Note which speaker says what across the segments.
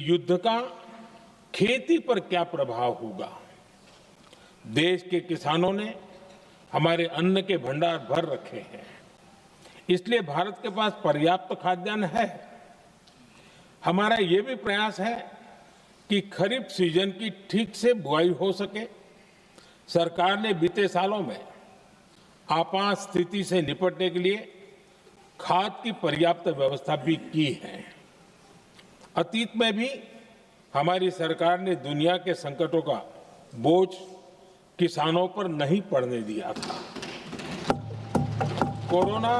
Speaker 1: युद्ध का खेती पर क्या प्रभाव होगा। देश के किसानों ने हमारे अन्न के भंडार भर रखे हैं, इसलिए भारत के पास पर्याप्त खाद्यान्न है। हमारा ये भी प्रयास है कि खरीफ सीजन की ठीक से बुआई हो सके। सरकार ने बीते सालों में आपात स्थिति से निपटने के लिए खाद की पर्याप्त व्यवस्था भी की है। अतीत में भी हमारी सरकार ने दुनिया के संकटों का बोझ किसानों पर नहीं पड़ने दिया था। कोरोना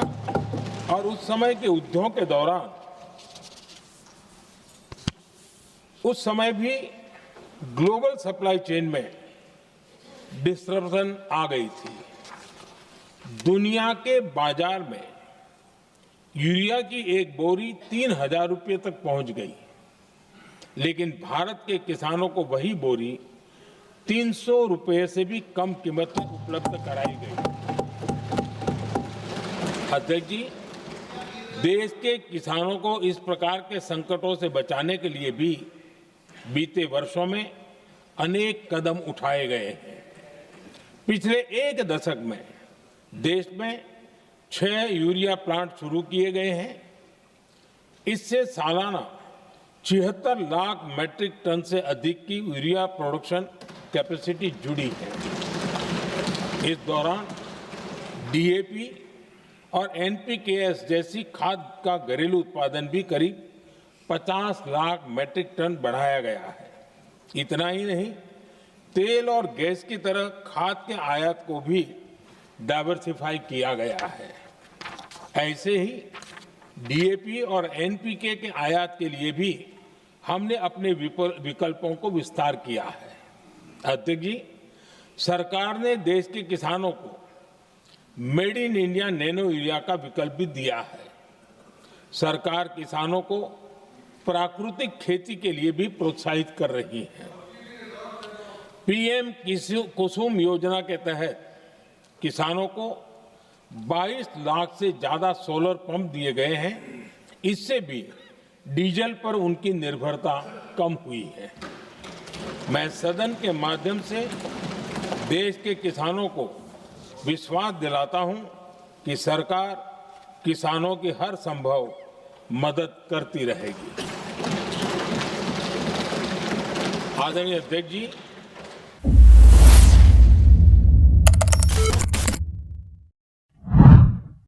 Speaker 1: और उस समय के युद्धों के दौरान उस समय भी ग्लोबल सप्लाई चेन में डिस्ट्रप्शन आ गई थी। दुनिया के बाजार में यूरिया की एक बोरी 3,000 रुपये तक पहुंच गई, लेकिन भारत के किसानों को वही बोरी 300 रुपये से भी कम कीमत में उपलब्ध कराई गई। अध्यक्ष जी, देश के किसानों को इस प्रकार के संकटों से बचाने के लिए भी बीते वर्षों में अनेक कदम उठाए गए हैं। पिछले एक दशक में देश में 6 यूरिया प्लांट शुरू किए गए हैं। इससे सालाना 76 लाख मैट्रिक टन से अधिक की यूरिया प्रोडक्शन कैपेसिटी जुड़ी है। इस दौरान डीएपी और एनपीकेएस जैसी खाद का घरेलू उत्पादन भी करीब 50 लाख मैट्रिक टन बढ़ाया गया है। इतना ही नहीं, तेल और गैस की तरह खाद के आयात को भी डाइवर्सिफाई किया गया है। ऐसे ही डीएपी और एनपीके के आयात के लिए भी हमने अपने विकल्पों को विस्तार किया है। अध्यक्ष जी, सरकार ने देश के किसानों को made in India nano urea का विकल्प भी दिया है। सरकार किसानों को प्राकृतिक खेती के लिए भी प्रोत्साहित कर रही है। पीएम कुसुम योजना के तहत किसानों को 22 लाख से ज्यादा सोलर पंप दिए गए हैं। इससे भी डीजल पर उनकी निर्भरता कम हुई है। मैं सदन के माध्यम से देश के किसानों को विश्वास दिलाता हूं कि सरकार किसानों की हर संभव मदद करती रहेगी। आदरणीय अध्यक्ष जी,